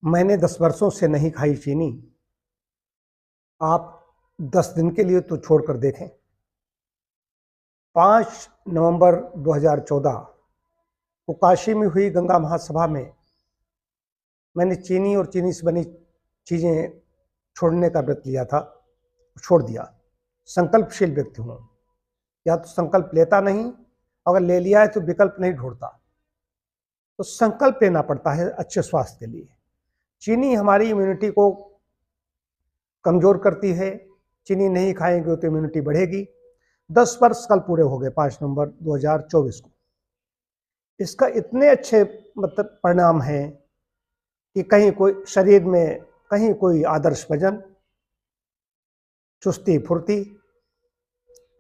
मैंने 10 वर्षों से नहीं खाई चीनी। आप 10 दिन के लिए तो छोड़कर देखें। 5 नवंबर 2014 को काशी में हुई गंगा महासभा में मैंने चीनी और चीनी से बनी चीज़ें छोड़ने का व्रत लिया था, छोड़ दिया। संकल्पशील व्यक्ति हूँ। या तो संकल्प लेता नहीं, अगर ले लिया है तो विकल्प नहीं ढूंढता। तो संकल्प लेना पड़ता है अच्छे स्वास्थ्य के लिए। चीनी हमारी इम्यूनिटी को कमजोर करती है। चीनी नहीं खाएंगे तो इम्यूनिटी बढ़ेगी। 10 वर्ष कल पूरे हो गए 5 नवंबर 2024 को। इसका इतने अच्छे मतलब परिणाम हैं कि कहीं कोई शरीर में कहीं कोई आदर्श वजन, चुस्ती फुर्ती,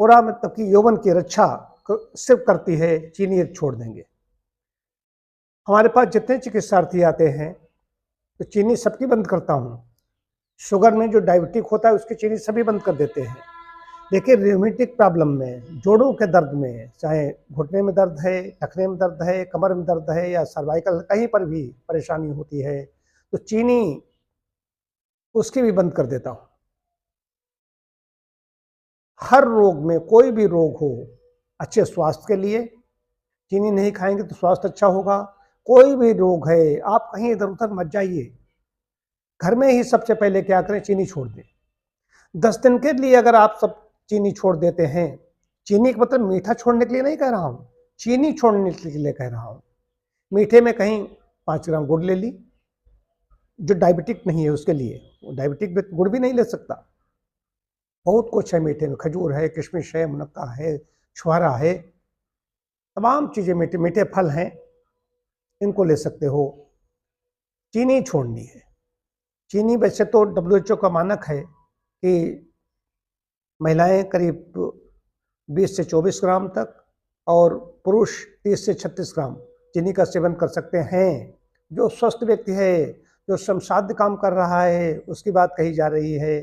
पूरा मतलब कि यौवन की रक्षा सिर्फ करती है। चीनी छोड़ देंगे। हमारे पास जितने चिकित्सार्थी आते हैं तो चीनी सबकी बंद करता हूँ। शुगर में जो डायबिटिक होता है उसकी चीनी सभी बंद कर देते हैं। देखिए, रियूमेटिक प्रॉब्लम में, जोड़ों के दर्द में, चाहे घुटने में दर्द है, टखने में दर्द है, कमर में दर्द है या सर्वाइकल, कहीं पर भी परेशानी होती है तो चीनी उसकी भी बंद कर देता हूँ। हर रोग में, कोई भी रोग हो, अच्छे स्वास्थ्य के लिए चीनी नहीं खाएंगे तो स्वास्थ्य अच्छा होगा। कोई भी रोग है, आप कहीं इधर उधर मत जाइए। घर में ही सबसे पहले क्या करें, चीनी छोड़ दें। 10 दिन के लिए अगर आप सब चीनी छोड़ देते हैं, चीनी का मतलब मीठा छोड़ने के लिए नहीं कह रहा हूँ, चीनी छोड़ने के लिए कह रहा हूँ। मीठे में कहीं 5 ग्राम गुड़ ले ली, जो डायबिटिक नहीं है उसके लिए। डायबिटिक गुड़ भी नहीं ले सकता। बहुत कुछ है मीठे में, खजूर है, किशमिश है, मुनक्का है, छुहारा है, तमाम चीज़ें मीठे मीठे फल हैं, इनको ले सकते हो। चीनी छोड़नी है। चीनी वैसे तो WHO का मानक है कि महिलाएं करीब 20 से 24 ग्राम तक और पुरुष 30 से 36 ग्राम चीनी का सेवन कर सकते हैं। जो स्वस्थ व्यक्ति है, जो श्रमसाध्य काम कर रहा है, उसकी बात कही जा रही है।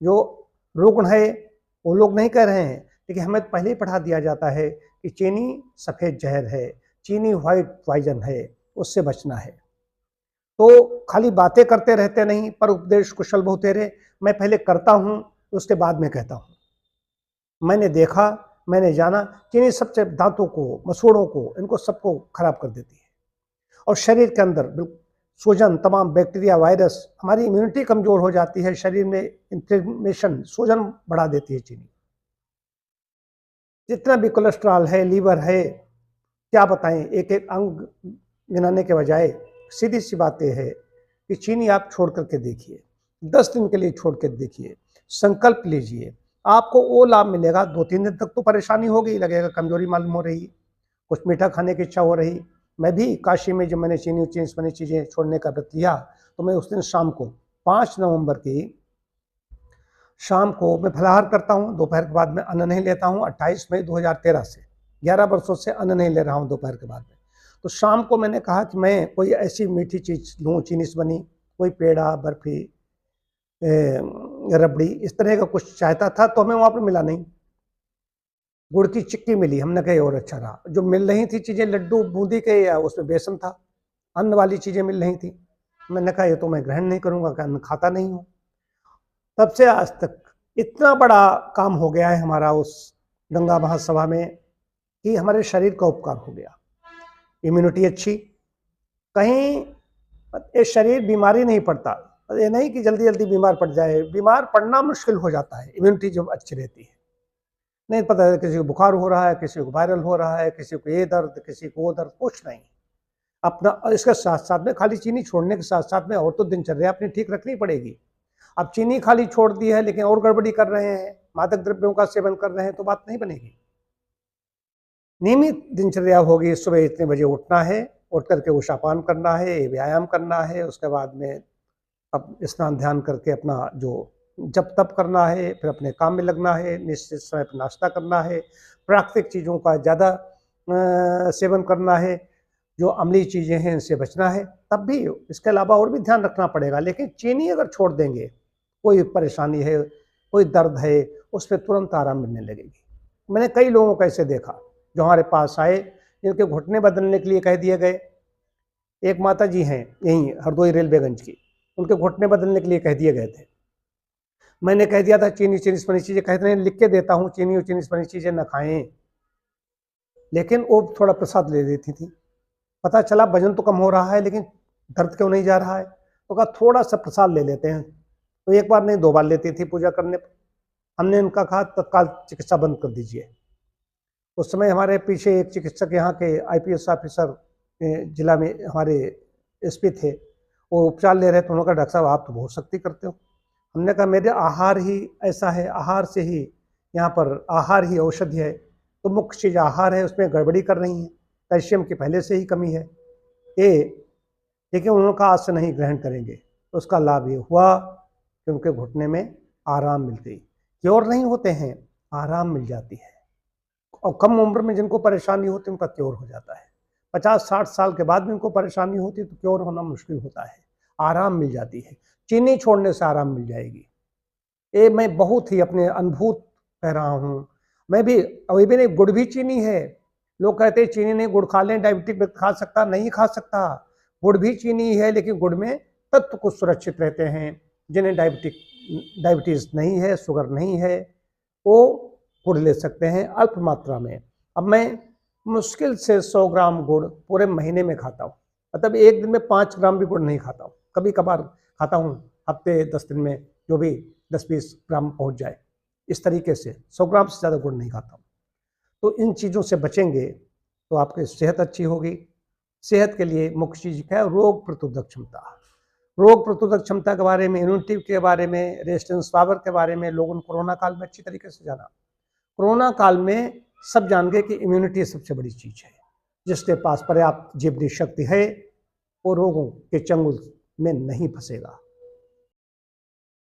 जो रुग्ण है वो लोग नहीं कह रहे हैं, लेकिन हमें पहले ही पढ़ा दिया जाता है कि चीनी सफ़ेद जहर है, चीनी वाइट पॉइजन है, उससे बचना है। तो खाली बातें करते रहते नहीं, पर उपदेश कुशल बहुतेरे। मैं पहले करता हूँ, उसके बाद में कहता हूँ। मैंने देखा, मैंने जाना, चीनी सबसे दांतों को, मसूड़ों को, इनको सबको खराब कर देती है और शरीर के अंदर सूजन, तमाम बैक्टीरिया, वायरस, हमारी इम्यूनिटी कमजोर हो जाती है। शरीर में इन्फ्लेमेशन, सूजन बढ़ा देती है चीनी। जितना भी कोलेस्ट्रॉल है, लीवर है, क्या बताएं, एक एक अंग गिनाने के बजाय सीधी सी बात यह है कि चीनी आप छोड़ करके देखिए। 10 दिन के लिए छोड़ कर देखिए, संकल्प लीजिए, आपको वो लाभ मिलेगा। 2-3 दिन तक तो परेशानी होगी, लगेगा कमजोरी मालूम हो रही, कुछ मीठा खाने की इच्छा हो रही। मैं भी काशी में जब मैंने चीनी चीनी बनी चीज़ें छोड़ने का व्रत लिया तो मैं उस दिन शाम को 5 नवंबर की शाम को मैं फलाहार करता हूँ। दोपहर के बाद में अन्न नहीं लेता हूँ। 28 मई 2013 से 11 वर्षों से अन्न नहीं ले रहा हूँ दोपहर के बाद में। तो शाम को मैंने कहा कि मैं कोई ऐसी मीठी चीज़ लूँ, चीनी से बनी, कोई पेड़ा, बर्फी, रबड़ी, इस तरह का कुछ चाहता था तो हमें वहाँ पर मिला नहीं। गुड़ की चिक्की मिली, हमने कहा और अच्छा रहा। जो मिल रही थी चीज़ें लड्डू बूंदी के, या उसमें बेसन था, अन्न वाली चीज़ें मिल रही थी। मैंने कहा ये तो मैं ग्रहण नहीं करूँगा, कि अन्न खाता नहीं हूँ। तब से आज तक इतना बड़ा काम हो गया है हमारा उस गंगा महासभा में कि हमारे शरीर का उपकार हो गया। इम्यूनिटी अच्छी, कहीं ये शरीर बीमारी नहीं पड़ता। ये नहीं कि जल्दी जल्दी बीमार पड़ जाए, बीमार पड़ना मुश्किल हो जाता है इम्यूनिटी जब अच्छी रहती है। नहीं पता है, किसी को बुखार हो रहा है, किसी को वायरल हो रहा है, किसी को ये दर्द, किसी को वो दर्द, कुछ नहीं। अपना इसके साथ साथ में खाली चीनी छोड़ने के साथ साथ में और तो दिनचर्या अपनी ठीक रखनी पड़ेगी। अब चीनी खाली छोड़ दी है लेकिन और गड़बड़ी कर रहे हैं, मादक द्रव्यों का सेवन कर रहे हैं, तो बात नहीं बनेगी। नियमित दिनचर्या होगी। सुबह इतने बजे उठना है, उठ करके उषापान करना है, व्यायाम करना है, उसके बाद में अब स्नान ध्यान करके अपना जो जप तप करना है, फिर अपने काम में लगना है, निश्चित समय पर नाश्ता करना है, प्राकृतिक चीज़ों का ज़्यादा सेवन करना है, जो अम्लीय चीज़ें हैं इनसे बचना है। तब भी इसके अलावा और भी ध्यान रखना पड़ेगा। लेकिन चीनी अगर छोड़ देंगे, कोई परेशानी है, कोई दर्द है, उस पर तुरंत आराम मिलने लगेगी। मैंने कई लोगों को ऐसे देखा जो हमारे पास आए, जिनके घुटने बदलने के लिए कह दिए गए, एक माता जी हैं यहीं हरदोई रेलवेगंज की, उनके घुटने बदलने के लिए कह दिए गए थे। मैंने कह दिया था चीनी बनी चीज़ें, कहते हैं लिख के देता हूँ चीनी बनी चीज़ें न खाएं, लेकिन वो थोड़ा प्रसाद ले लेती थी। पता चला वजन तो कम हो रहा है लेकिन दर्द क्यों नहीं जा रहा है, तो कहा थोड़ा सा प्रसाद ले लेते हैं। तो एक बार नहीं 2 बार लेती थी पूजा करने पर। हमने उनका कहा तत्काल चिकित्सा बंद कर दीजिए। उस समय हमारे पीछे एक चिकित्सक यहाँ के आईपीएस ऑफिसर जिला में हमारे एसपी थे, वो उपचार ले रहे थे। उन्होंने कहा डॉक्टर साहब आप तो बहुत सख्ती करते हो। हमने कहा मेरे आहार ही ऐसा है, आहार से ही यहाँ पर आहार ही औषधि है, तो मुख्य चीज़ आहार है, उसमें गड़बड़ी कर रही है, कैल्शियम की पहले से ही कमी है ये, लेकिन उन्होंने कहा आज से नहीं ग्रहण करेंगे। तो उसका लाभ ये हुआ कि उनके घुटने में आराम मिल गई। क्योर नहीं होते हैं, आराम मिल जाती है। और कम उम्र में जिनको परेशानी होती है उनका क्योर हो जाता है। 50-60 साल के बाद भी उनको परेशानी होती है तो क्योर होना मुश्किल होता है, आराम मिल जाती है। चीनी छोड़ने से आराम मिल जाएगी। ये मैं बहुत ही अपने अनुभूत कह रहा हूँ। मैं भी अभी भी नहीं, गुड़ भी चीनी है। लोग कहते हैं चीनी नहीं, गुड़ खा लें, डायबिटिक व्यक्ति खा सकता, नहीं खा सकता। गुड़ भी चीनी है लेकिन गुड़ में तत्व कुछ सुरक्षित रहते हैं। जिन्हें डायबिटीज़ नहीं है, शुगर नहीं है, वो गुड़ ले सकते हैं अल्प मात्रा में। अब मैं मुश्किल से 100 ग्राम गुड़ पूरे महीने में खाता हूँ, मतलब एक दिन में 5 ग्राम भी गुड़ नहीं खाता हूँ। कभी कभार खाता हूँ, हफ्ते 10 दिन में जो भी 10-20 ग्राम पहुँच जाए, इस तरीके से 100 ग्राम से ज़्यादा गुड़ नहीं खाता हूँ। तो इन चीज़ों से बचेंगे तो आपकी सेहत अच्छी होगी। सेहत के लिए मुख्य चीज़ क्या है, रोग प्रतिरोधक क्षमता। रोग प्रतिरोधक क्षमता के बारे में, इम्यूनिटी के बारे में, रेजिस्टेंस पावर के बारे में लोगों ने कोरोना काल में अच्छी तरीके से जाना। कोरोना काल में सब जान गए कि इम्यूनिटी सबसे बड़ी चीज़ है। जिसके पास पर्याप्त जीवनी शक्ति है वो रोगों के चंगुल में नहीं फंसेगा।